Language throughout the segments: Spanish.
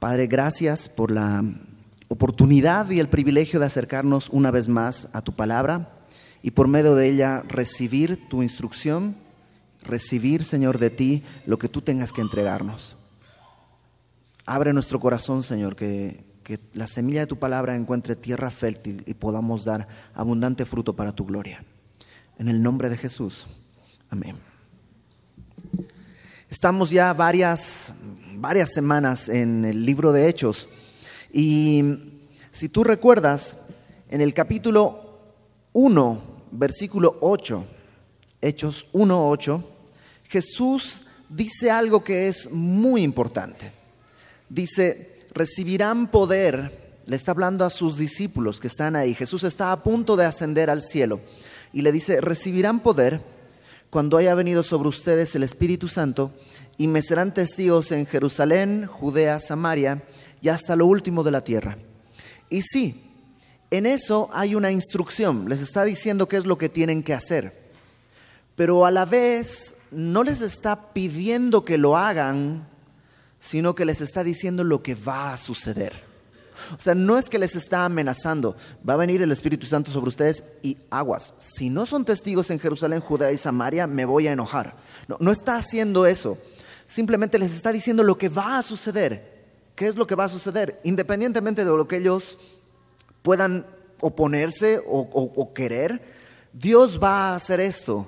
Padre, gracias por la oportunidad y el privilegio de acercarnos una vez más a tu palabra y por medio de ella recibir tu instrucción, recibir, Señor, de ti lo que tú tengas que entregarnos. Abre nuestro corazón, Señor, que la semilla de tu palabra encuentre tierra fértil y podamos dar abundante fruto para tu gloria. En el nombre de Jesús. Amén. Estamos ya varias semanas en el libro de Hechos y si tú recuerdas, en el capítulo 1, versículo 8, Hechos 1:8, Jesús dice algo que es muy importante. Dice, recibirán poder, le está hablando a sus discípulos que están ahí. Jesús está a punto de ascender al cielo y le dice, recibirán poder cuando haya venido sobre ustedes el Espíritu Santo y me serán testigos en Jerusalén, Judea, Samaria y hasta lo último de la tierra. Y sí, en eso hay una instrucción, les está diciendo qué es lo que tienen que hacer, pero a la vez no les está pidiendo que lo hagan, sino que les está diciendo lo que va a suceder. O sea, no es que les está amenazando, va a venir el Espíritu Santo sobre ustedes y aguas. Si no son testigos en Jerusalén, Judea y Samaria, me voy a enojar. No está haciendo eso, simplemente les está diciendo lo que va a suceder. ¿Qué es lo que va a suceder? Independientemente de lo que ellos puedan oponerse o querer, Dios va a hacer esto.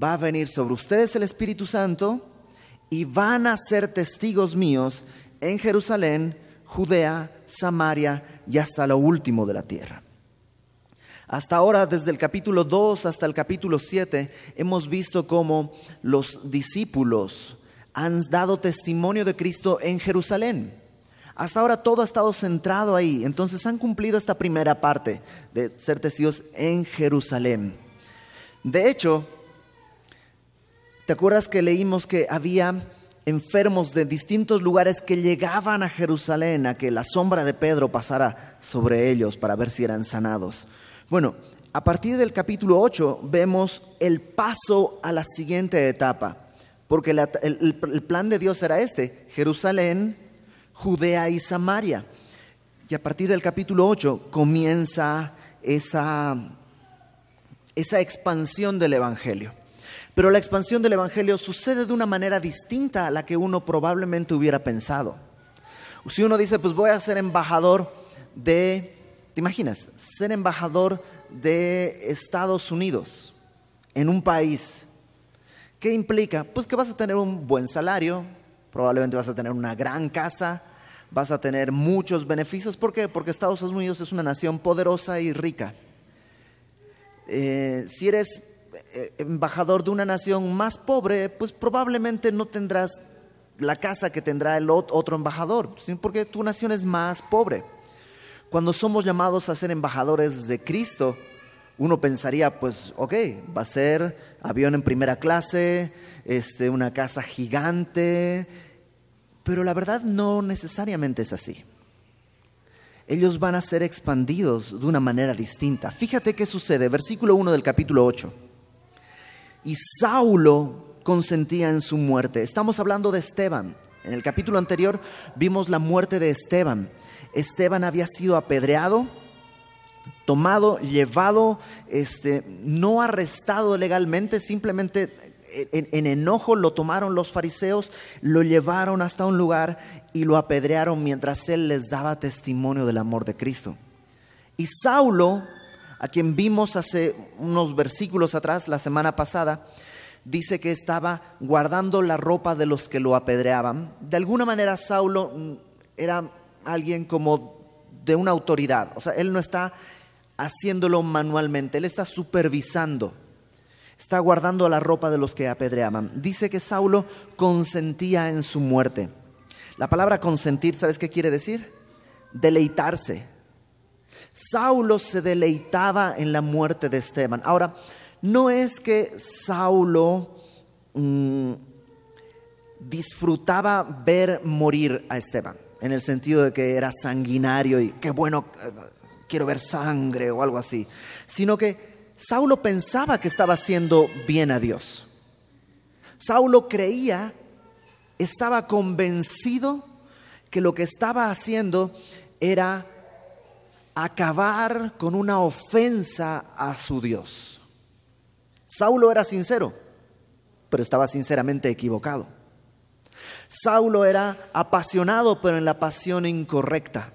Va a venir sobre ustedes el Espíritu Santo y van a ser testigos míos en Jerusalén, Judea, Samaria y hasta lo último de la tierra. Hasta ahora, desde el capítulo 2 hasta el capítulo 7, hemos visto cómo los discípulos han dado testimonio de Cristo en Jerusalén. Hasta ahora todo ha estado centrado ahí, entonces han cumplido esta primera parte de ser testigos en Jerusalén. De hecho, ¿te acuerdas que leímos que había enfermos de distintos lugares que llegaban a Jerusalén a que la sombra de Pedro pasara sobre ellos para ver si eran sanados? Bueno, a partir del capítulo 8 vemos el paso a la siguiente etapa, porque el plan de Dios era Jerusalén, Judea y Samaria. Y a partir del capítulo 8 comienza esa expansión del Evangelio. Pero la expansión del Evangelio sucede de una manera distinta a la que uno probablemente hubiera pensado. Si uno dice, pues voy a ser embajador ¿te imaginas? Ser embajador de Estados Unidos en un país. ¿Qué implica? Pues que vas a tener un buen salario, probablemente vas a tener una gran casa, vas a tener muchos beneficios. ¿Por qué? Porque Estados Unidos es una nación poderosa y rica. Si eres embajador de una nación más pobre, pues probablemente no tendrás la casa que tendrá el otro embajador, porque tu nación es más pobre. Cuando somos llamados a ser embajadores de Cristo, uno pensaría, pues ok, va a ser avión en primera clase, una casa gigante, pero la verdad no necesariamente es así. Ellos van a ser expandidos de una manera distinta. Fíjate qué sucede, versículo 1 del capítulo 8. Y Saulo consentía en su muerte. Estamos hablando de Esteban. En el capítulo anterior vimos la muerte de Esteban. Esteban había sido apedreado, tomado, llevado, no arrestado legalmente, simplemente en enojo lo tomaron los fariseos, lo llevaron hasta un lugar y lo apedrearon mientras él les daba testimonio del amor de Cristo. Y Saulo, a quien vimos hace unos versículos atrás, la semana pasada, dice que estaba guardando la ropa de los que lo apedreaban. De alguna manera Saulo era alguien como de una autoridad, o sea, él no está haciéndolo manualmente, él está supervisando, está guardando la ropa de los que apedreaban. Dice que Saulo consentía en su muerte. La palabra consentir, ¿sabes qué quiere decir? Deleitarse. Saulo se deleitaba en la muerte de Esteban. Ahora, no es que Saulo disfrutaba ver morir a Esteban, en el sentido de que era sanguinario y qué bueno, quiero ver sangre o algo así, sino que Saulo pensaba que estaba haciendo bien a Dios. Saulo creía, estaba convencido que lo que estaba haciendo era acabar con una ofensa a su Dios. Saulo era sincero, pero estaba sinceramente equivocado. Saulo era apasionado, pero en la pasión incorrecta.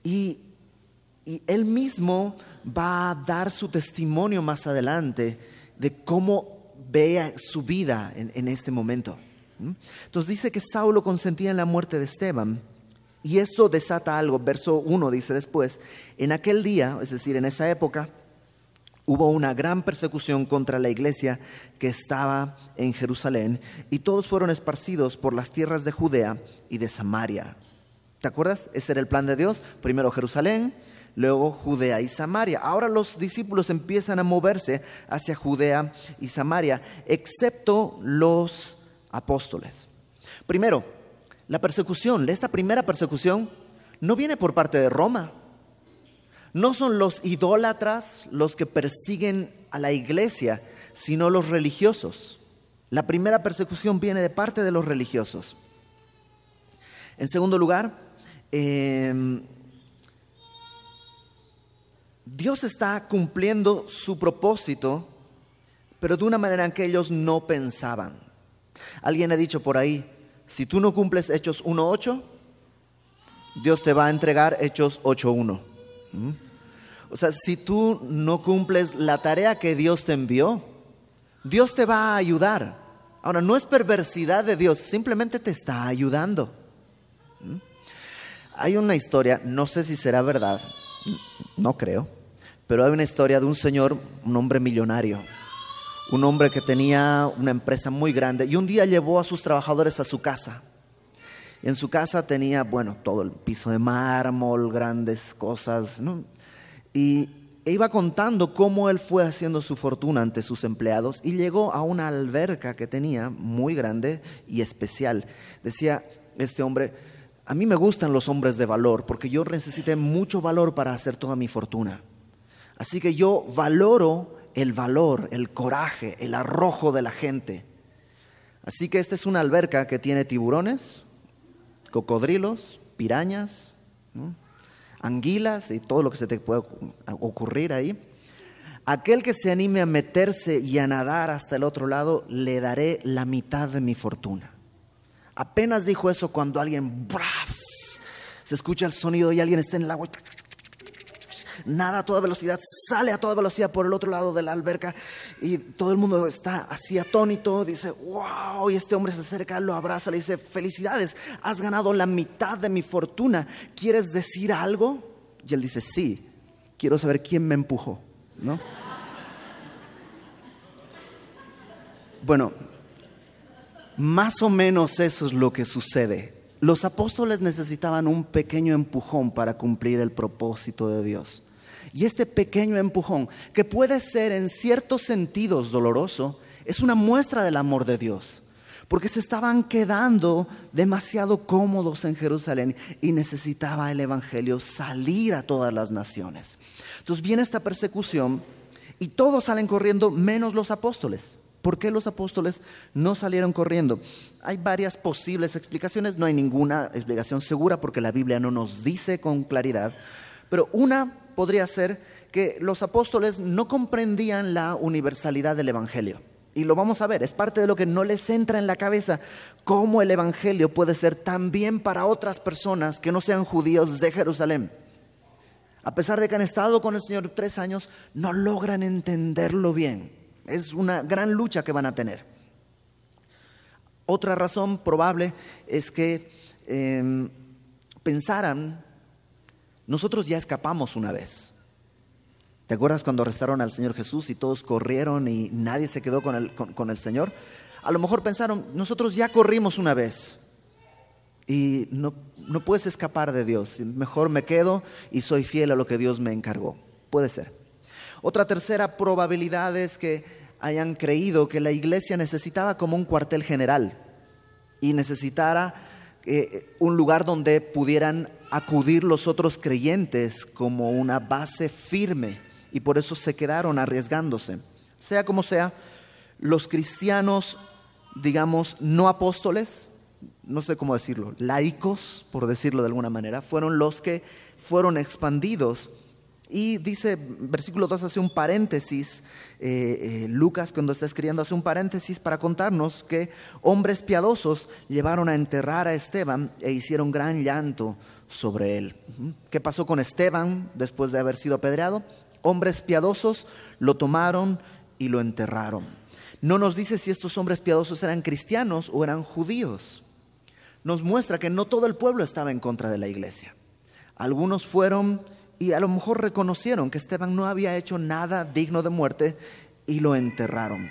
Y él mismo va a dar su testimonio más adelante de cómo ve su vida en este momento. Entonces dice que Saulo consentía en la muerte de Esteban, y eso desata algo. Verso 1 dice después: en aquel día, es decir, en esa época, hubo una gran persecución contra la iglesia que estaba en Jerusalén, y todos fueron esparcidos por las tierras de Judea y de Samaria. ¿Te acuerdas? Ese era el plan de Dios. Primero Jerusalén, luego Judea y Samaria. Ahora los discípulos empiezan a moverse hacia Judea y Samaria, excepto los apóstoles. Primero, la persecución, esta primera persecución, no viene por parte de Roma. No son los idólatras los que persiguen a la iglesia, sino los religiosos. La primera persecución viene de parte de los religiosos. En segundo lugar, Dios está cumpliendo su propósito, pero de una manera en que ellos no pensaban. Alguien ha dicho por ahí: si tú no cumples Hechos 1:8, Dios te va a entregar Hechos 8:1. O sea, si tú no cumples la tarea que Dios te envió, Dios te va a ayudar. Ahora, no es perversidad de Dios, simplemente te está ayudando. Hay una historia, no sé si será verdad, no creo, pero hay una historia de un señor, un hombre millonario, un hombre que tenía una empresa muy grande, y un día llevó a sus trabajadores a su casa. Y en su casa tenía, todo el piso de mármol, grandes cosas, ¿no? Y iba contando cómo él fue haciendo su fortuna ante sus empleados, y llegó a una alberca que tenía muy grande y especial. Decía este hombre: a mí me gustan los hombres de valor, porque yo necesité mucho valor para hacer toda mi fortuna. Así que yo valoro el valor, el coraje, el arrojo de la gente. Así que esta es una alberca que tiene tiburones, cocodrilos, pirañas, ¿no?, anguilas y todo lo que se te pueda ocurrir ahí. Aquel que se anime a meterse y a nadar hasta el otro lado, le daré la mitad de mi fortuna. Apenas dijo eso cuando alguien, se escucha el sonido y alguien está en el agua, nada a toda velocidad, sale a toda velocidad por el otro lado de la alberca, y todo el mundo está así atónito. Dice: wow, y este hombre se acerca, lo abraza, le dice: felicidades, has ganado la mitad de mi fortuna, ¿quieres decir algo? Y él dice: sí, quiero saber quién me empujó, ¿no? Bueno, más o menos eso es lo que sucede. Los apóstoles necesitaban un pequeño empujón para cumplir el propósito de Dios. Y este pequeño empujón, que puede ser en ciertos sentidos doloroso, es una muestra del amor de Dios. Porque se estaban quedando demasiado cómodos en Jerusalén y necesitaba el evangelio salir a todas las naciones. Entonces viene esta persecución y todos salen corriendo menos los apóstoles. ¿Por qué los apóstoles no salieron corriendo? Hay varias posibles explicaciones, no hay ninguna explicación segura porque la Biblia no nos dice con claridad, pero una podría ser que los apóstoles no comprendían la universalidad del evangelio. Y lo vamos a ver, es parte de lo que no les entra en la cabeza, cómo el evangelio puede ser también para otras personas que no sean judíos de Jerusalén. A pesar de que han estado con el Señor 3 años, no logran entenderlo bien. Es una gran lucha que van a tener. Otra razón probable es que pensaran: nosotros ya escapamos una vez. ¿Te acuerdas cuando arrestaron al Señor Jesús y todos corrieron y nadie se quedó con el Señor? A lo mejor pensaron: nosotros ya corrimos una vez y no puedes escapar de Dios. Mejor me quedo y soy fiel a lo que Dios me encargó. Puede ser. Otra tercera probabilidad es que hayan creído que la iglesia necesitaba como un cuartel general y necesitara un lugar donde pudieran acudir los otros creyentes como una base firme, y por eso se quedaron arriesgándose. Sea como sea, los cristianos, digamos, no apóstoles, no sé cómo decirlo, laicos, por decirlo de alguna manera, fueron los que fueron expandidos. Y dice, versículo 2 hace un paréntesis, Lucas cuando está escribiendo hace un paréntesis para contarnos que hombres piadosos llevaron a enterrar a Esteban e hicieron gran llanto sobre él. ¿Qué pasó con Esteban después de haber sido apedreado? Hombres piadosos lo tomaron y lo enterraron. No nos dice si estos hombres piadosos eran cristianos o eran judíos. Nos muestra que no todo el pueblo estaba en contra de la iglesia. Algunos fueron y a lo mejor reconocieron que Esteban no había hecho nada digno de muerte y lo enterraron.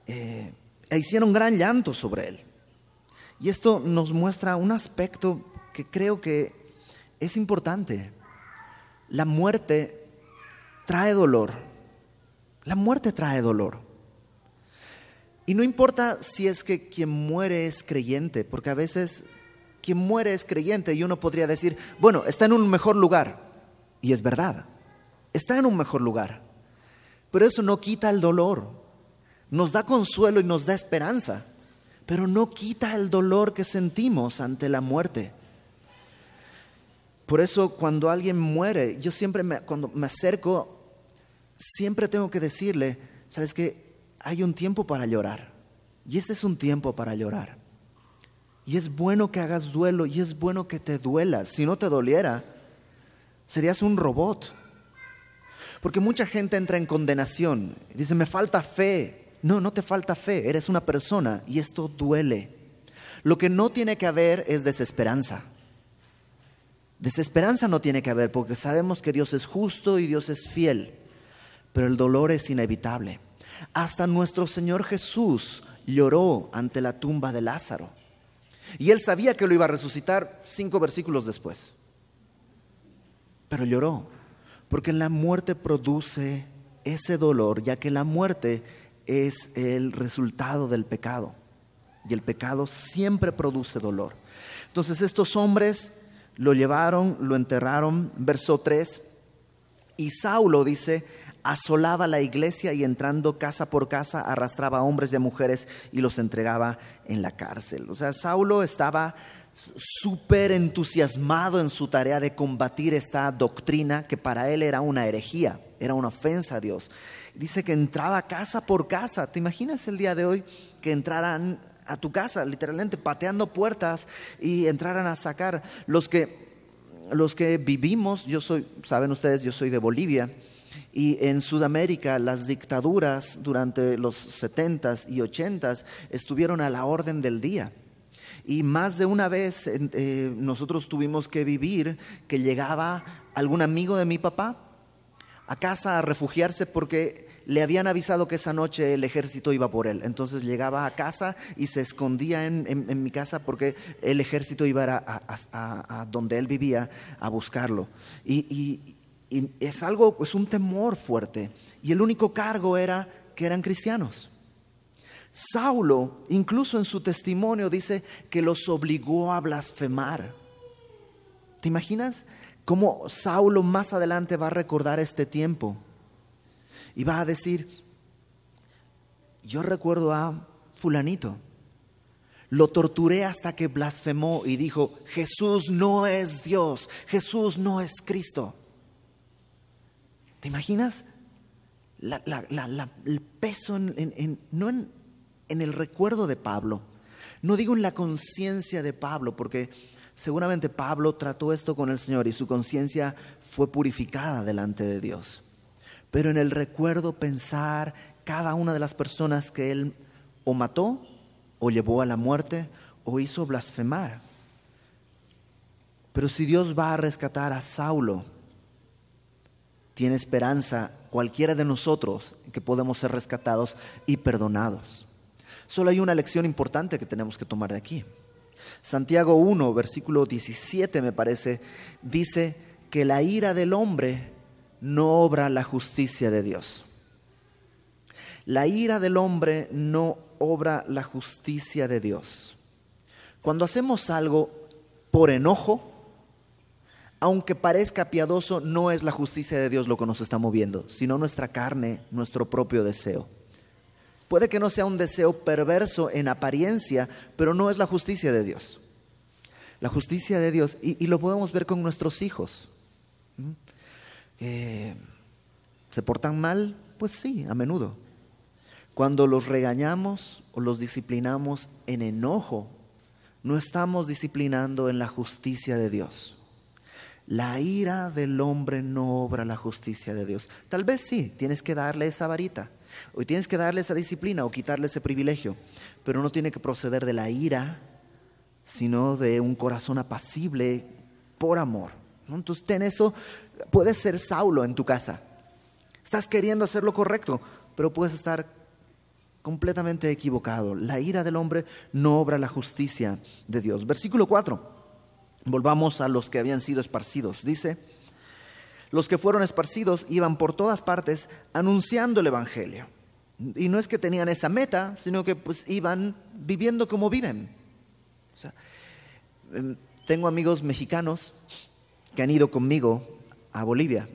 E hicieron gran llanto sobre él. Y esto nos muestra un aspecto que creo que es importante. La muerte trae dolor. La muerte trae dolor. Y no importa si es que quien muere es creyente, porque a veces quien muere es creyente y uno podría decir, bueno, está en un mejor lugar. Y es verdad, está en un mejor lugar. Pero eso no quita el dolor. Nos da consuelo y nos da esperanza, pero no quita el dolor que sentimos ante la muerte. Por eso cuando alguien muere, yo siempre cuando me acerco, siempre tengo que decirle, ¿sabes qué? Hay un tiempo para llorar. Y este es un tiempo para llorar. Y es bueno que hagas duelo y es bueno que te duelas. Si no te doliera, serías un robot. Porque mucha gente entra en condenación. Dice, me falta fe. No, no te falta fe. Eres una persona y esto duele. Lo que no tiene que haber es desesperanza. Desesperanza no tiene que haber porque sabemos que Dios es justo y Dios es fiel. Pero el dolor es inevitable. Hasta nuestro Señor Jesús lloró ante la tumba de Lázaro. Y él sabía que lo iba a resucitar 5 versículos después. Pero lloró, porque la muerte produce ese dolor, ya que la muerte es el resultado del pecado. Y el pecado siempre produce dolor. Entonces estos hombres lo llevaron, lo enterraron. Verso 3. Y Saulo dice, asolaba la iglesia y entrando casa por casa arrastraba a hombres y a mujeres y los entregaba en la cárcel. O sea, Saulo estaba súper entusiasmado en su tarea de combatir esta doctrina que para él era una herejía, era una ofensa a Dios. Dice que entraba casa por casa. ¿Te imaginas el día de hoy que entraran a tu casa, literalmente pateando puertas y entraran a sacar los que vivimos? Saben ustedes, yo soy de Bolivia. Y en Sudamérica las dictaduras durante los 70s y 80s estuvieron a la orden del día. Y más de una vez nosotros tuvimos que vivir que llegaba algún amigo de mi papá a casa a refugiarse porque le habían avisado que esa noche el ejército iba por él. Entonces llegaba a casa y se escondía en mi casa porque el ejército iba a donde él vivía a buscarlo. Y es un temor fuerte. Y el único cargo era que eran cristianos. Saulo, incluso en su testimonio, dice que los obligó a blasfemar. ¿Te imaginas cómo Saulo más adelante va a recordar este tiempo? Y va a decir, yo recuerdo a fulanito, lo torturé hasta que blasfemó y dijo, Jesús no es Dios, Jesús no es Cristo. ¿Te imaginas? El peso no en el recuerdo de Pablo. No digo en la conciencia de Pablo, porque seguramente Pablo trató esto con el Señor y su conciencia fue purificada delante de Dios. Pero en el recuerdo pensar cada una de las personas que él o mató, o llevó a la muerte, o hizo blasfemar. Pero si Dios va a rescatar a Saulo, tiene esperanza cualquiera de nosotros que podemos ser rescatados y perdonados. Solo hay una lección importante que tenemos que tomar de aquí. Santiago 1, versículo 17 me parece, dice que la ira del hombre no obra la justicia de Dios. La ira del hombre no obra la justicia de Dios. Cuando hacemos algo por enojo, aunque parezca piadoso, no es la justicia de Dios lo que nos está moviendo, sino nuestra carne, nuestro propio deseo. Puede que no sea un deseo perverso en apariencia, pero no es la justicia de Dios. La justicia de Dios, y lo podemos ver con nuestros hijos. ¿Se portan mal? Pues sí, a menudo. Cuando los regañamos o los disciplinamos en enojo, no estamos disciplinando en la justicia de Dios. La ira del hombre no obra la justicia de Dios. Tal vez sí, tienes que darle esa varita, o tienes que darle esa disciplina o quitarle ese privilegio, pero no tiene que proceder de la ira, sino de un corazón apacible por amor, ¿no? Entonces ten eso. Puedes ser Saulo en tu casa. Estás queriendo hacer lo correcto, pero puedes estar completamente equivocado. La ira del hombre no obra la justicia de Dios. Versículo 4. Volvamos a los que habían sido esparcidos. Dice: los que fueron esparcidos iban por todas partes anunciando el evangelio. Y no es que tenían esa meta, sino que pues iban viviendo como viven. O sea, tengo amigos mexicanos que han ido conmigo a Bolivia,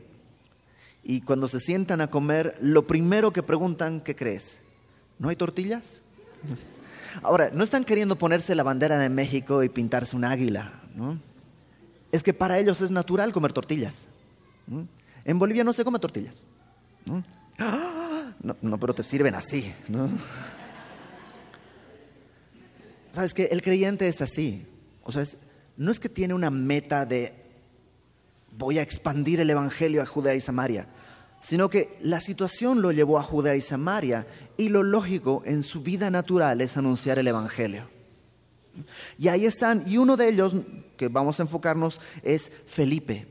y cuando se sientan a comer, lo primero que preguntan: ¿qué crees? ¿No hay tortillas? Ahora, no están queriendo ponerse la bandera de México y pintarse un águila, ¿no? Es que para ellos es natural comer tortillas, ¿no? En Bolivia no se come tortillas, ¿no? No, pero te sirven así, ¿no? ¿Sabes qué? El creyente es así. O sea, no es que tiene una meta de voy a expandir el evangelio a Judea y Samaria, sino que la situación lo llevó a Judea y Samaria, y lo lógico en su vida natural es anunciar el evangelio. Y ahí están, y uno de ellos que vamos a enfocarnos es Felipe.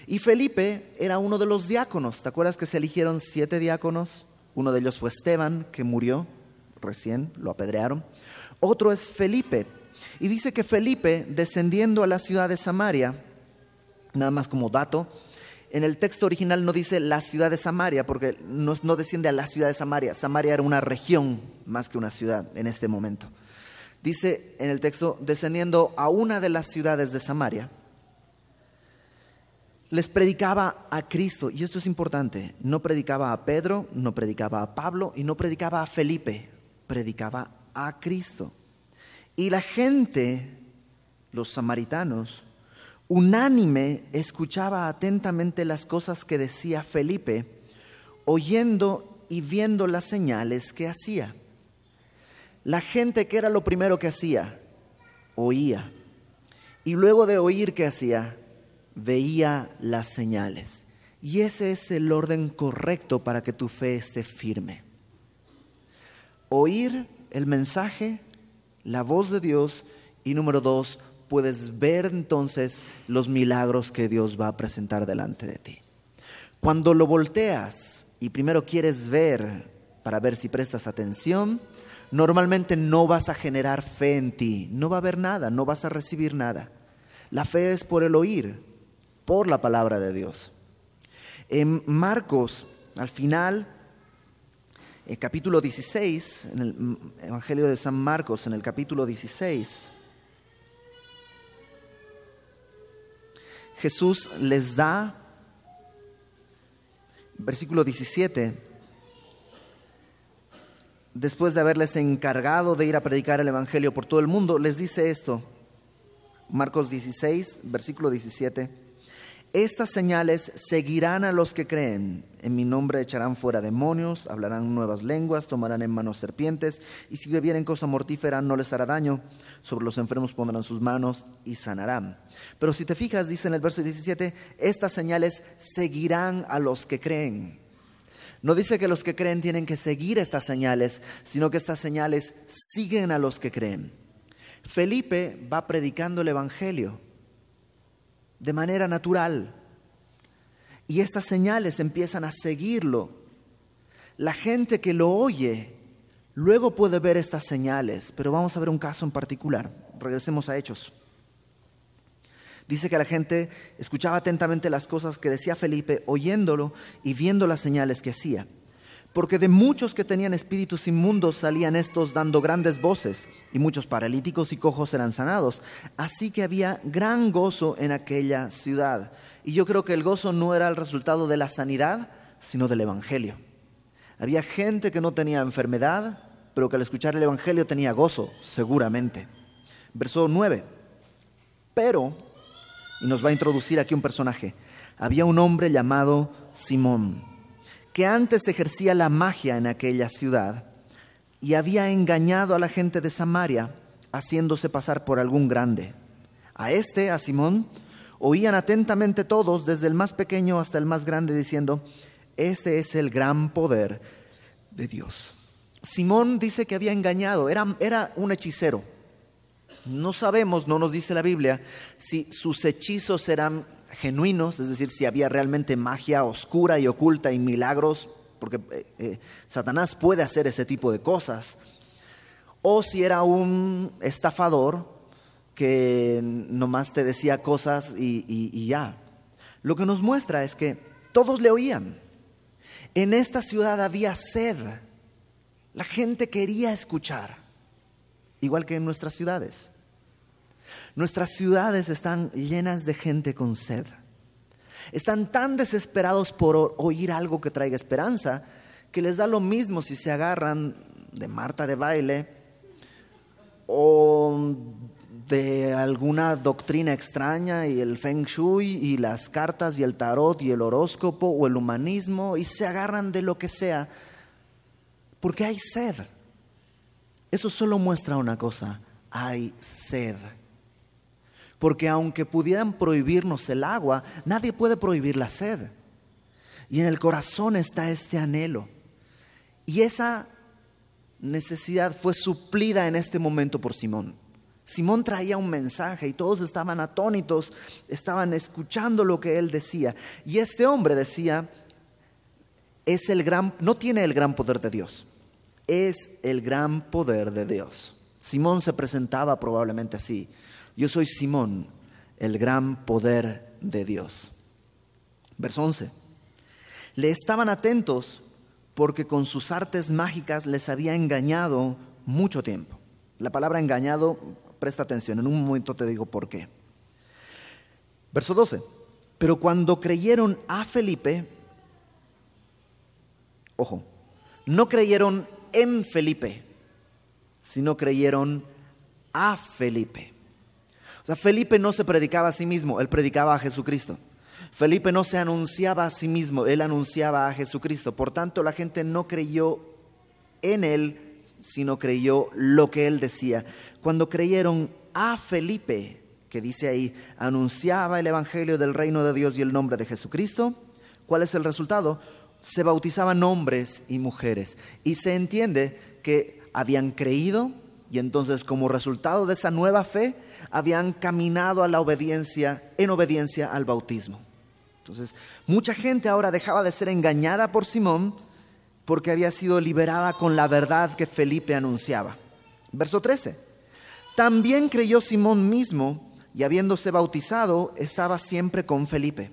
Y Felipe era uno de los diáconos. ¿Te acuerdas que se eligieron 7 diáconos? Uno de ellos fue Esteban, que murió recién, lo apedrearon. Otro es Felipe. Y dice que Felipe, descendiendo a la ciudad de Samaria, nada más como dato, en el texto original no dice la ciudad de Samaria, porque no desciende a la ciudad de Samaria. Samaria era una región más que una ciudad en este momento. Dice en el texto, descendiendo a una de las ciudades de Samaria, les predicaba a Cristo. Y esto es importante: no predicaba a Pedro, no predicaba a Pablo y no predicaba a Felipe, predicaba a Cristo. Y la gente, los samaritanos, unánime escuchaba atentamente las cosas que decía Felipe, oyendo y viendo las señales que hacía. La gente, ¿qué era lo primero que hacía? Oía. Y luego de oír, ¿qué hacía? Veía las señales. Y ese es el orden correcto para que tu fe esté firme. Oír el mensaje, la voz de Dios, y número 2, puedes ver entonces los milagros que Dios va a presentar delante de ti. Cuando lo volteas y primero quieres ver para ver si prestas atención, normalmente no vas a generar fe en ti, no va a haber nada, no vas a recibir nada. La fe es por el oír, por la palabra de Dios. En Marcos, al final, capítulo 16, en el Evangelio de San Marcos, en el capítulo 16, Jesús les da, versículo 17, después de haberles encargado de ir a predicar el evangelio por todo el mundo, les dice esto. Marcos 16, versículo 17. Estas señales seguirán a los que creen. En mi nombre echarán fuera demonios, hablarán nuevas lenguas, tomarán en manos serpientes, y si bebieren cosa mortífera no les hará daño. Sobre los enfermos pondrán sus manos y sanarán. Pero si te fijas, dice en el verso 17, estas señales seguirán a los que creen. No dice que los que creen tienen que seguir estas señales, sino que estas señales siguen a los que creen. Felipe va predicando el evangelio de manera natural, y estas señales empiezan a seguirlo. La gente que lo oye luego puede ver estas señales, pero vamos a ver un caso en particular. Regresemos a Hechos. Dice que la gente escuchaba atentamente las cosas que decía Felipe, oyéndolo y viendo las señales que hacía. Porque de muchos que tenían espíritus inmundos salían estos dando grandes voces, y muchos paralíticos y cojos eran sanados. Así que había gran gozo en aquella ciudad. Y yo creo que el gozo no era el resultado de la sanidad, sino del evangelio. Había gente que no tenía enfermedad, pero que al escuchar el Evangelio tenía gozo, seguramente. Verso 9. Pero, y nos va a introducir aquí un personaje, había un hombre llamado Simón, que antes ejercía la magia en aquella ciudad y había engañado a la gente de Samaria, haciéndose pasar por algún grande. A Simón, oían atentamente todos, desde el más pequeño hasta el más grande, diciendo: este es el gran poder de Dios. Simón dice que había engañado, era un hechicero. No sabemos, no nos dice la Biblia, si sus hechizos eran genuinos, es decir, si había realmente magia oscura y oculta y milagros, porque Satanás puede hacer ese tipo de cosas, o si era un estafador que nomás te decía cosas y ya. Lo que nos muestra es que todos le oían. En esta ciudad había sed. La gente quería escuchar, igual que en nuestras ciudades. Nuestras ciudades están llenas de gente con sed. Están tan desesperados por oír algo que traiga esperanza, que les da lo mismo si se agarran de Marta de baile o de alguna doctrina extraña y el Feng Shui y las cartas y el tarot y el horóscopo o el humanismo, y se agarran de lo que sea, porque hay sed. Eso solo muestra una cosa: hay sed. Porque aunque pudieran prohibirnos el agua, nadie puede prohibir la sed. Y en el corazón está este anhelo. Y esa necesidad fue suplida en este momento por Simón. Simón traía un mensaje y todos estaban atónitos, estaban escuchando lo que él decía. Y este hombre decía: no tiene el gran poder de Dios, es el gran poder de Dios. Simón se presentaba probablemente así: yo soy Simón, el gran poder de Dios. Verso 11. Le estaban atentos porque con sus artes mágicas les había engañado mucho tiempo. La palabra engañado, presta atención, en un momento te digo por qué. Verso 12. Pero cuando creyeron a Felipe, ojo, no creyeron en Felipe, sino creyeron a Felipe. O sea, Felipe no se predicaba a sí mismo, él predicaba a Jesucristo. Felipe no se anunciaba a sí mismo, él anunciaba a Jesucristo. Por tanto, la gente no creyó en él, sino creyó lo que él decía. Cuando creyeron a Felipe, que dice ahí, anunciaba el evangelio del reino de Dios y el nombre de Jesucristo, ¿cuál es el resultado? Se bautizaban hombres y mujeres. Y se entiende que habían creído y entonces, como resultado de esa nueva fe, habían caminado a la obediencia, en obediencia al bautismo. Entonces, mucha gente ahora dejaba de ser engañada por Simón porque había sido liberada con la verdad que Felipe anunciaba. Verso 13. También creyó Simón mismo y habiéndose bautizado, estaba siempre con Felipe.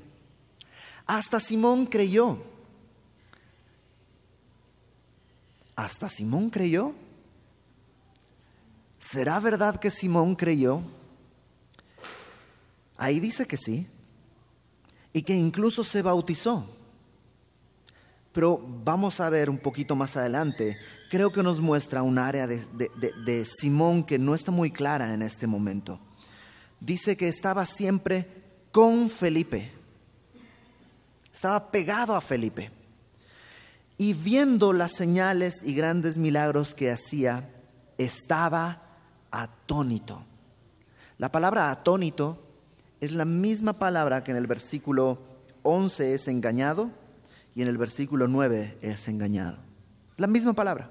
Hasta Simón creyó. ¿Hasta Simón creyó? ¿Será verdad que Simón creyó? Ahí dice que sí, y que incluso se bautizó. Pero vamos a ver un poquito más adelante, creo que nos muestra un área de Simón que no está muy clara en este momento. Dice que estaba siempre con Felipe, estaba pegado a Felipe, y viendo las señales y grandes milagros que hacía, estaba atónito. La palabra atónito es la misma palabra que en el versículo 11 es engañado y en el versículo 9 es engañado. La misma palabra.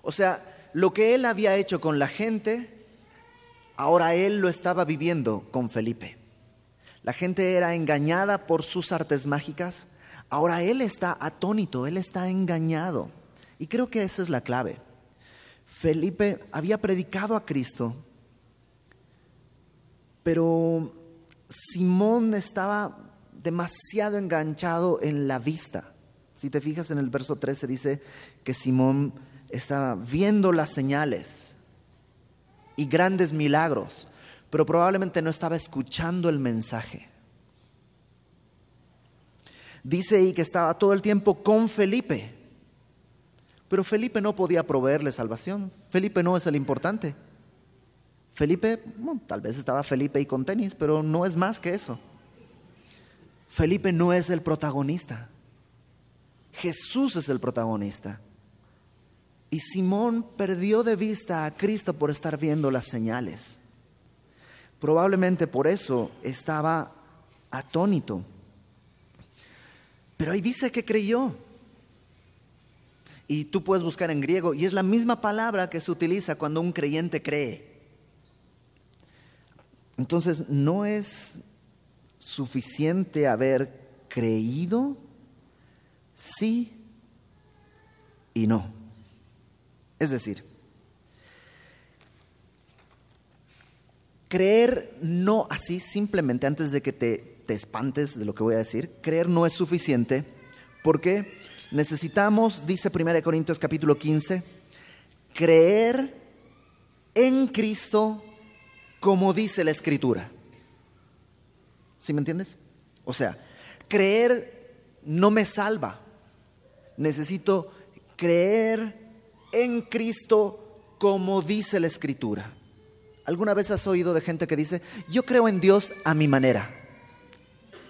O sea, lo que él había hecho con la gente, ahora él lo estaba viviendo con Felipe. La gente era engañada por sus artes mágicas, ahora él está atónito, él está engañado. Y creo que esa es la clave. Felipe había predicado a Cristo, pero Simón estaba demasiado enganchado en la vista. Si te fijas en el verso 13 dice que Simón estaba viendo las señales y grandes milagros, pero probablemente no estaba escuchando el mensaje. Dice ahí que estaba todo el tiempo con Felipe, Pero Felipe no podía proveerle salvación. Felipe no es el importante. Felipe, bueno, tal vez estaba Felipe y con tenis, pero no es más que eso. Felipe no es el protagonista. Jesús es el protagonista. Y Simón perdió de vista a Cristo por estar viendo las señales. Probablemente por eso estaba atónito. Pero ahí dice que creyó. Y tú puedes buscar en griego, y es la misma palabra que se utiliza cuando un creyente cree. Entonces, no es suficiente haber creído, sí y no. Es decir, creer no así simplemente, antes de que te espantes de lo que voy a decir, creer no es suficiente porque necesitamos, dice 1 Corintios capítulo 15, creer en Cristo como dice la Escritura. ¿Sí me entiendes? O sea, creer no me salva. Necesito creer en Cristo como dice la Escritura. ¿Alguna vez has oído de gente que dice, yo creo en Dios a mi manera?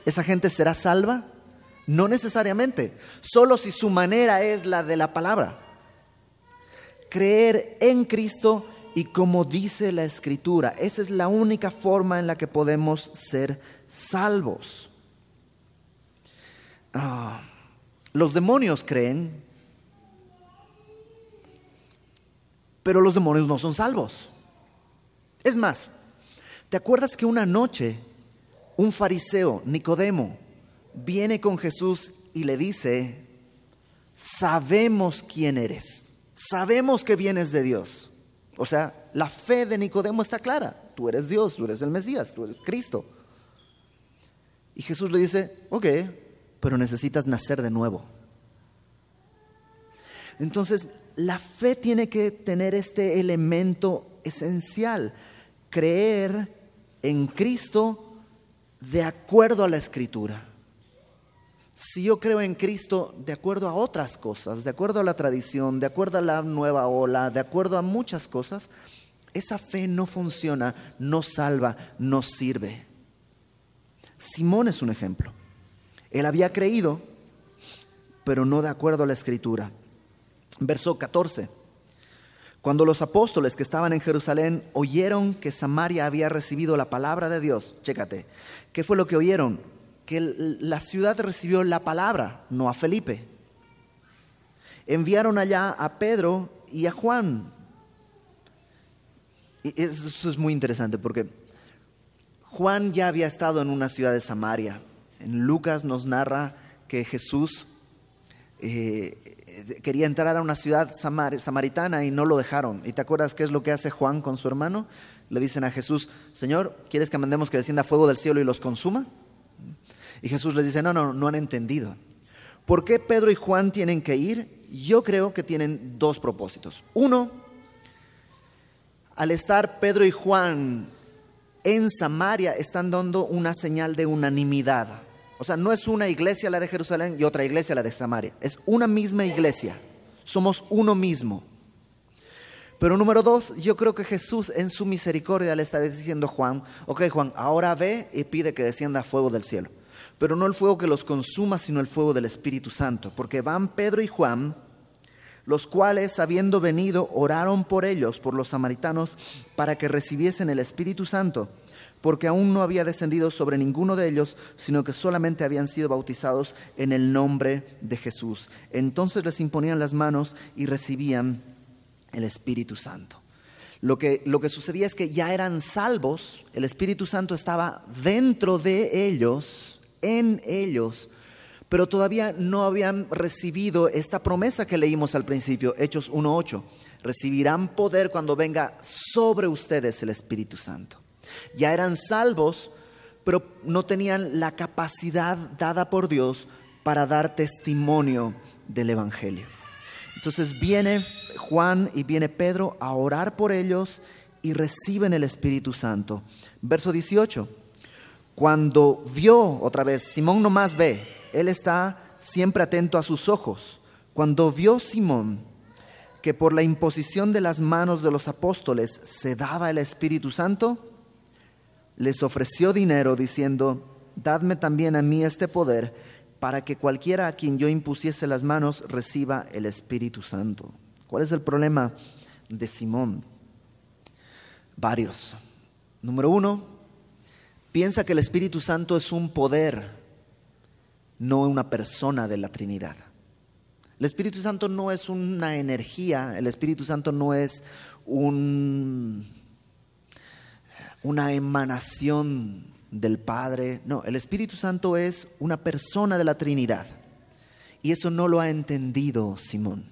¿Esa gente será salva? No necesariamente, solo si su manera es la de la palabra. Creer en Cristo y como dice la Escritura, esa es la única forma en la que podemos ser salvos. Los demonios creen, pero los demonios no son salvos. Es más, ¿te acuerdas que una noche un fariseo, Nicodemo, viene con Jesús y le dice, sabemos quién eres, sabemos que vienes de Dios? O sea, la fe de Nicodemo está clara, tú eres Dios, tú eres el Mesías, tú eres Cristo. Y Jesús le dice, ok, pero necesitas nacer de nuevo. Entonces, la fe tiene que tener este elemento esencial, creer en Cristo de acuerdo a la Escritura. Si yo creo en Cristo de acuerdo a otras cosas, de acuerdo a la tradición, de acuerdo a la nueva ola, de acuerdo a muchas cosas, esa fe no funciona, no salva, no sirve. Simón es un ejemplo. Él había creído, pero no de acuerdo a la Escritura. Verso 14. Cuando los apóstoles que estaban en Jerusalén oyeron que Samaria había recibido la palabra de Dios, chécate, ¿qué fue lo que oyeron? Que la ciudad recibió la palabra, no a Felipe. Enviaron allá a Pedro y a Juan. Y eso es muy interesante porque Juan ya había estado en una ciudad de Samaria. En Lucas nos narra que Jesús quería entrar a una ciudad samaritana y no lo dejaron. ¿Y te acuerdas qué es lo que hace Juan con su hermano? Le dicen a Jesús, Señor, ¿quieres que mandemos que descienda fuego del cielo y los consuma? Y Jesús les dice, no han entendido. ¿Por qué Pedro y Juan tienen que ir? Yo creo que tienen dos propósitos. Uno, al estar Pedro y Juan en Samaria, están dando una señal de unanimidad. O sea, no es una iglesia la de Jerusalén y otra iglesia la de Samaria. Es una misma iglesia. Somos uno mismo. Pero número dos, yo creo que Jesús en su misericordia le está diciendo a Juan, ok Juan, ahora ve y pide que descienda fuego del cielo. Pero no el fuego que los consuma, sino el fuego del Espíritu Santo. Porque van Pedro y Juan, los cuales, habiendo venido, oraron por ellos, por los samaritanos, para que recibiesen el Espíritu Santo, porque aún no había descendido sobre ninguno de ellos, sino que solamente habían sido bautizados en el nombre de Jesús. Entonces les imponían las manos y recibían el Espíritu Santo. Lo que sucedía es que ya eran salvos, el Espíritu Santo estaba dentro de ellos, en ellos, pero todavía no habían recibido esta promesa que leímos al principio, Hechos 1:8. Recibirán poder cuando venga sobre ustedes el Espíritu Santo. Ya eran salvos, pero no tenían la capacidad dada por Dios para dar testimonio del Evangelio. Entonces viene Juan y viene Pedro a orar por ellos y reciben el Espíritu Santo. Verso 18. Cuando vio, otra vez, Simón nomás ve, él está siempre atento a sus ojos. Cuando vio Simón que por la imposición de las manos de los apóstoles se daba el Espíritu Santo, les ofreció dinero diciendo: dadme también a mí este poder, para que cualquiera a quien yo impusiese las manos reciba el Espíritu Santo. ¿Cuál es el problema de Simón? Varios. Número uno, piensa que el Espíritu Santo es un poder, no una persona de la Trinidad. El Espíritu Santo no es una energía, el Espíritu Santo no es una emanación del Padre. No, el Espíritu Santo es una persona de la Trinidad. Y eso no lo ha entendido Simón.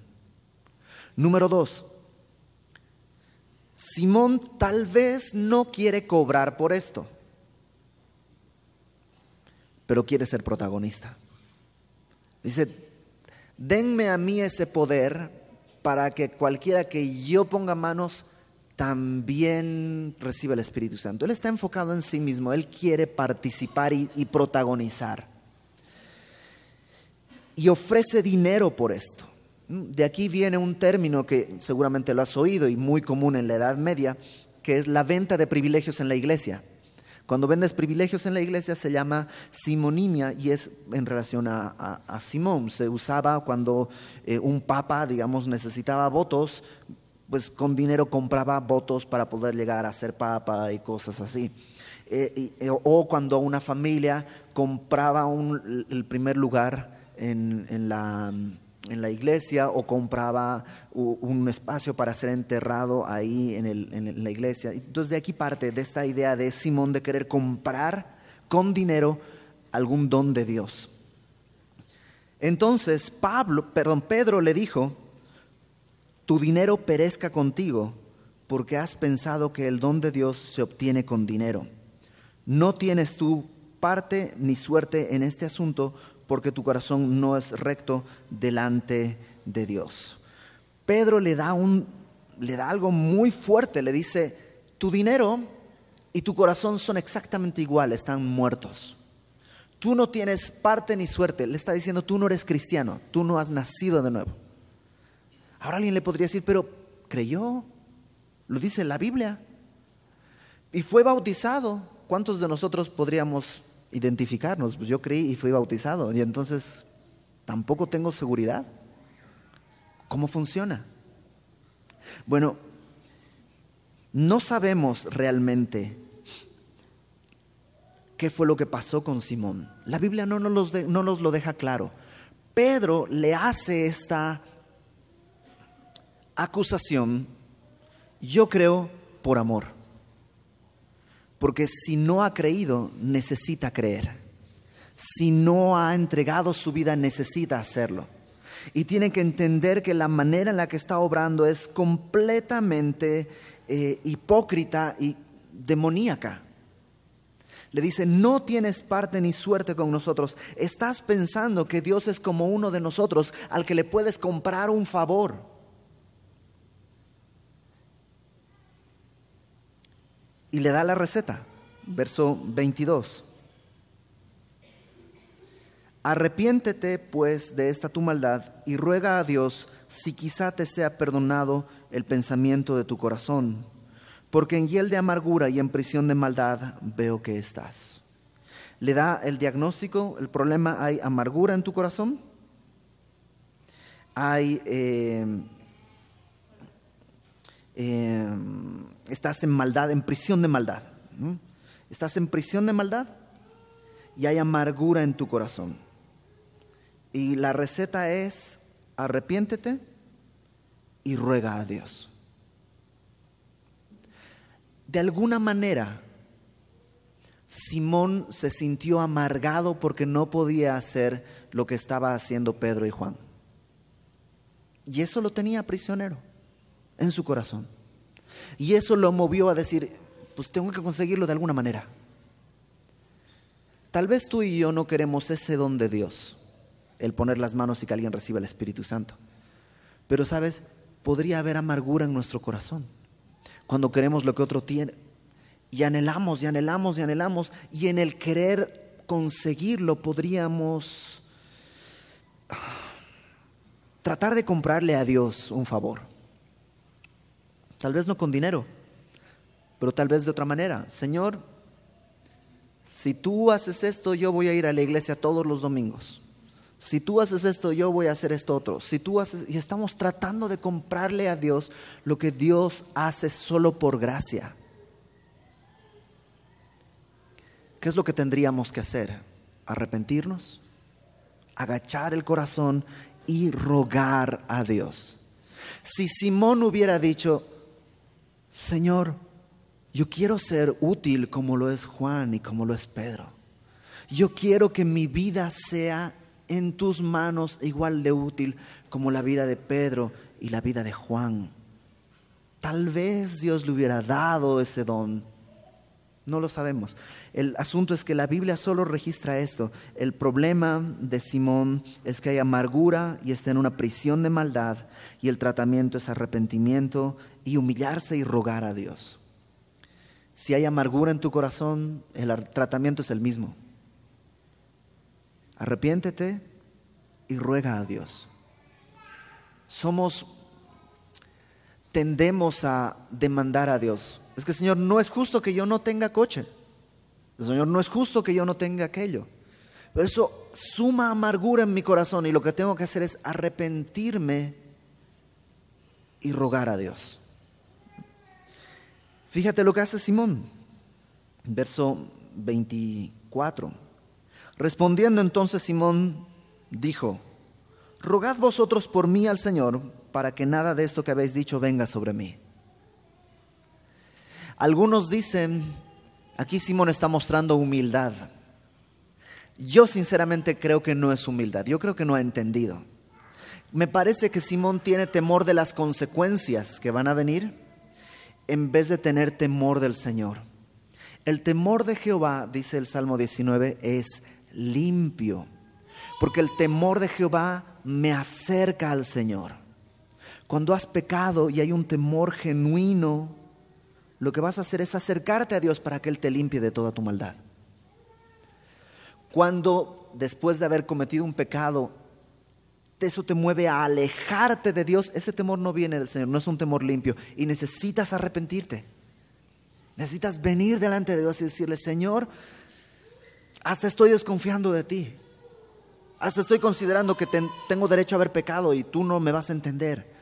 Número dos, Simón tal vez no quiere cobrar por esto, pero quiere ser protagonista. Dice: denme a mí ese poder para que cualquiera que yo ponga manos también reciba el Espíritu Santo. Él está enfocado en sí mismo, él quiere participar y protagonizar. Y ofrece dinero por esto. De aquí viene un término que seguramente lo has oído y muy común en la Edad Media, que es la venta de privilegios en la iglesia. Cuando vendes privilegios en la iglesia se llama simonimia y es en relación a Simón. Se usaba cuando un papa, digamos, necesitaba votos, pues con dinero compraba votos para poder llegar a ser papa y cosas así. O cuando una familia compraba el primer lugar en la iglesia o compraba un espacio para ser enterrado ahí en la iglesia. Entonces de aquí parte de esta idea de Simón de querer comprar con algún don de Dios. Entonces Pedro le dijo: tu dinero perezca contigo, porque has pensado que el don de Dios se obtiene con dinero. No tienes tú parte ni suerte en este asunto, porque tu corazón no es recto delante de Dios. Pedro le da algo muy fuerte, le dice: tu dinero y tu corazón son exactamente iguales, están muertos. Tú no tienes parte ni suerte. Le está diciendo: tú no eres cristiano, tú no has nacido de nuevo. Ahora alguien le podría decir: pero creyó, lo dice la Biblia, y fue bautizado. ¿Cuántos de nosotros podríamos identificarnos? Pues yo creí y fui bautizado, y entonces tampoco tengo seguridad. ¿Cómo funciona? Bueno, no sabemos realmente qué fue lo que pasó con Simón. La Biblia no nos lo deja claro. Pedro le hace esta acusación, yo creo, por amor. Porque si no ha creído, necesita creer. Si no ha entregado su vida, necesita hacerlo. Y tiene que entender que la manera en la que está obrando es completamente hipócrita y demoníaca. Le dice: no tienes parte ni suerte con nosotros. Estás pensando que Dios es como uno de nosotros al que le puedes comprar un favor. Y le da la receta, verso 22. Arrepiéntete pues de esta tu maldad y ruega a Dios si quizá te sea perdonado el pensamiento de tu corazón, porque en hiel de amargura y en prisión de maldad veo que estás. Le da el diagnóstico, el problema: hay amargura en tu corazón, estás en maldad, en prisión de maldad. Estás en prisión de maldad y hay amargura en tu corazón. Y la receta es: arrepiéntete y ruega a Dios. De alguna manera, Simón se sintió amargado porque no podía hacer lo que estaba haciendo Pedro y Juan. Y eso lo tenía prisionero en su corazón. Y eso lo movió a decir: pues tengo que conseguirlo de alguna manera. Tal vez tú y yo no queremos ese don de Dios, el poner las manos y que alguien reciba el Espíritu Santo. Pero sabes, podría haber amargura en nuestro corazón cuando queremos lo que otro tiene. Y anhelamos, y anhelamos, y anhelamos. Y en el querer conseguirlo podríamos tratar de comprarle a Dios un favor. Tal vez no con dinero, pero tal vez de otra manera. Señor, si tú haces esto, yo voy a ir a la iglesia todos los domingos. Si tú haces esto, yo voy a hacer esto otro. Si tú haces, y estamos tratando de comprarle a Dios lo que Dios hace solo por gracia. ¿Qué es lo que tendríamos que hacer? Arrepentirnos, agachar el corazón y rogar a Dios. Si Simón hubiera dicho, Señor, yo quiero ser útil como lo es Juan y como lo es Pedro. Yo quiero que mi vida sea en tus manos igual de útil como la vida de Pedro y la vida de Juan. Tal vez Dios le hubiera dado ese don. No lo sabemos. El asunto es que la Biblia solo registra esto. El problema de Simón es que hay amargura y está en una prisión de maldad, y el tratamiento es arrepentimiento y humillarse y rogar a Dios. Si hay amargura en tu corazón, el tratamiento es el mismo. Arrepiéntete y ruega a Dios. Tendemos a demandar a Dios. Es que, Señor, no es justo que yo no tenga coche. Señor, no es justo que yo no tenga aquello. Pero eso suma amargura en mi corazón, y lo que tengo que hacer es arrepentirme y rogar a Dios. Fíjate lo que hace Simón. Verso 24. Respondiendo entonces Simón dijo: rogad vosotros por mí al Señor, para que nada de esto que habéis dicho venga sobre mí. Algunos dicen, aquí Simón está mostrando humildad. Yo sinceramente creo que no es humildad. Yo creo que no ha entendido. Me parece que Simón tiene temor de las consecuencias que van a venir, en vez de tener temor del Señor. El temor de Jehová, dice el Salmo 19, es limpio, porque el temor de Jehová me acerca al Señor. Cuando has pecado y hay un temor genuino, lo que vas a hacer es acercarte a Dios para que Él te limpie de toda tu maldad. Cuando después de haber cometido un pecado, eso te mueve a alejarte de Dios, ese temor no viene del Señor, no es un temor limpio, y necesitas arrepentirte. Necesitas venir delante de Dios y decirle: Señor, hasta estoy desconfiando de ti. Hasta estoy considerando que tengo derecho a haber pecado y tú no me vas a entender.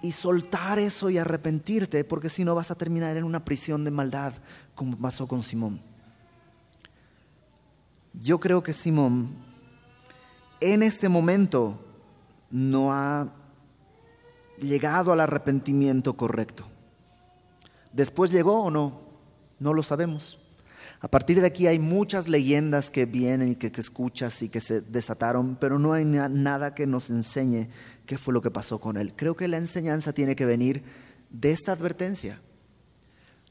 Y soltar eso y arrepentirte, porque si no vas a terminar en una prisión de maldad, como pasó con Simón. Yo creo que Simón en este momento no ha llegado al arrepentimiento correcto. ¿Después llegó o no? No lo sabemos. A partir de aquí hay muchas leyendas que vienen y que escuchas y que se desataron, pero no hay nada que nos enseñe qué fue lo que pasó con él. Creo que la enseñanza tiene que venir de esta advertencia.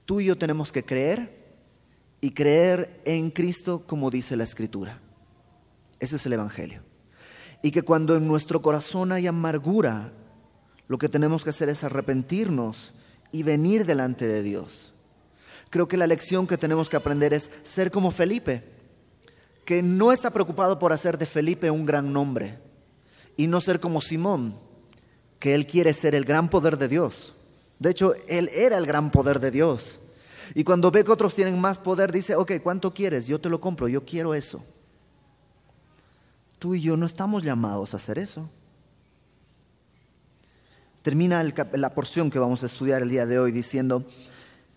Tú y yo tenemos que creer, y creer en Cristo como dice la Escritura. Ese es el Evangelio. Y que cuando en nuestro corazón hay amargura, lo que tenemos que hacer es arrepentirnos y venir delante de Dios. Creo que la lección que tenemos que aprender es ser como Felipe, que no está preocupado por hacer de Felipe un gran nombre, y no ser como Simón, que él quiere ser el gran poder de Dios. De hecho, él era el gran poder de Dios. Y cuando ve que otros tienen más poder, dice: ok, ¿cuánto quieres? Yo te lo compro, yo quiero eso. Tú y yo no estamos llamados a hacer eso. Termina la porción que vamos a estudiar el día de hoy diciendo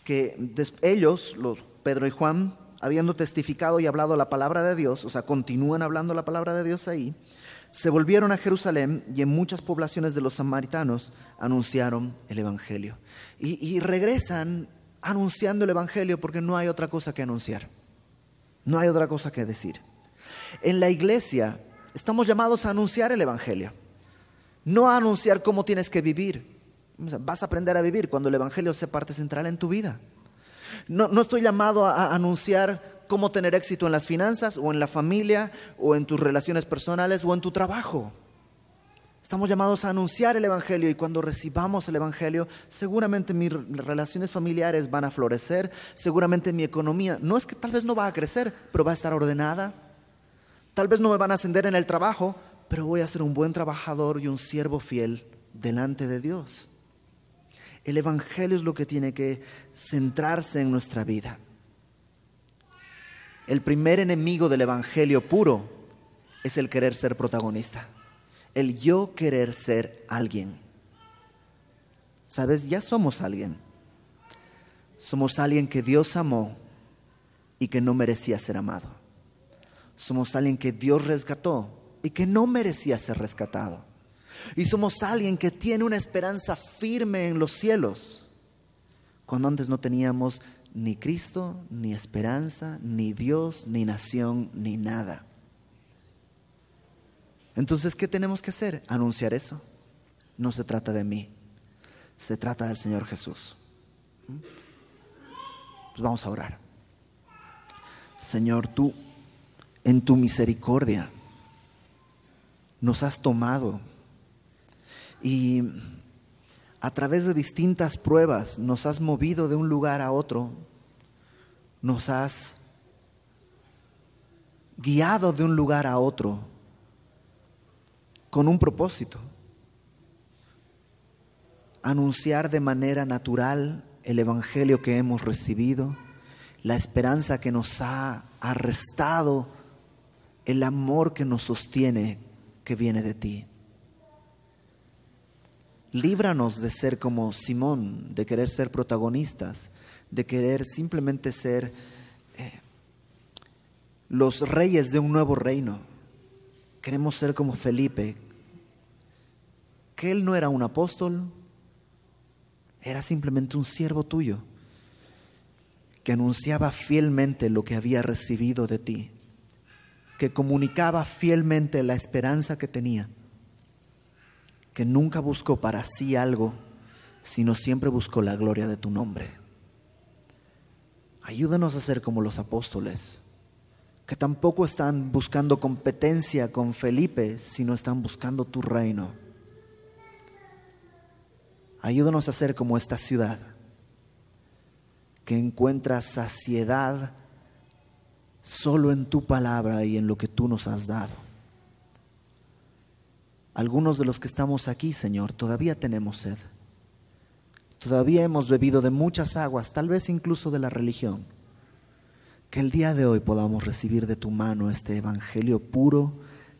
que ellos, Pedro y Juan, habiendo testificado y hablado la palabra de Dios, o sea, continúan hablando la palabra de Dios ahí, se volvieron a Jerusalén, y en muchas poblaciones de los samaritanos anunciaron el Evangelio. Y regresan anunciando el Evangelio, porque no hay otra cosa que anunciar. No hay otra cosa que decir. En la iglesia estamos llamados a anunciar el Evangelio, no a anunciar cómo tienes que vivir. Vas a aprender a vivir cuando el Evangelio sea parte central en tu vida. No estoy llamado a anunciar cómo tener éxito en las finanzas, o en la familia, o en tus relaciones personales, o en tu trabajo. Estamos llamados a anunciar el Evangelio, y cuando recibamos el Evangelio, seguramente mis relaciones familiares van a florecer, seguramente mi economía, no es que tal vez no va a crecer, pero va a estar ordenada. Tal vez no me van a ascender en el trabajo, pero voy a ser un buen trabajador y un siervo fiel delante de Dios. El Evangelio es lo que tiene que centrarse en nuestra vida. El primer enemigo del Evangelio puro es el querer ser protagonista, el yo querer ser alguien. ¿Sabes? Ya somos alguien. Somos alguien que Dios amó y que no merecía ser amado. Somos alguien que Dios rescató y que no merecía ser rescatado. Y somos alguien que tiene una esperanza firme en los cielos, cuando antes no teníamos ni Cristo, ni esperanza, ni Dios, ni nación, ni nada. Entonces, ¿qué tenemos que hacer? Anunciar eso. No se trata de mí, se trata del Señor Jesús. Pues vamos a orar. Señor, tú en tu misericordia nos has tomado y a través de distintas pruebas nos has movido de un lugar a otro, nos has guiado de un lugar a otro con un propósito: anunciar de manera natural el Evangelio que hemos recibido, la esperanza que nos ha arrestado, el amor que nos sostiene, que viene de ti. Líbranos de ser como Simón, de querer ser protagonistas, de querer simplemente ser los reyes de un nuevo reino. Queremos ser como Felipe, que él no era un apóstol, era simplemente un siervo tuyo, que anunciaba fielmente lo que había recibido de ti, que comunicaba fielmente la esperanza que tenía, que nunca buscó para sí algo, sino siempre buscó la gloria de tu nombre. Ayúdanos a ser como los apóstoles, que tampoco están buscando competencia con Felipe, sino están buscando tu reino. Ayúdanos a ser como esta ciudad, que encuentra saciedad solo en tu palabra y en lo que tú nos has dado. Algunos de los que estamos aquí, Señor, todavía tenemos sed. Todavía hemos bebido de muchas aguas, tal vez incluso de la religión. Que el día de hoy podamos recibir de tu mano este Evangelio puro,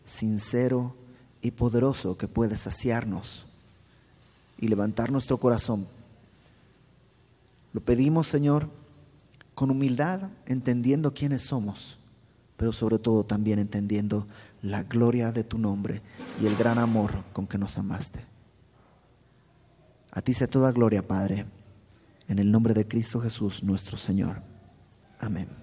sincero y poderoso que puede saciarnos y levantar nuestro corazón. Lo pedimos, Señor, con humildad, entendiendo quiénes somos, pero sobre todo también entendiendo la gloria de tu nombre y el gran amor con que nos amaste. A ti sea toda gloria, Padre, en el nombre de Cristo Jesús, nuestro Señor. Amén.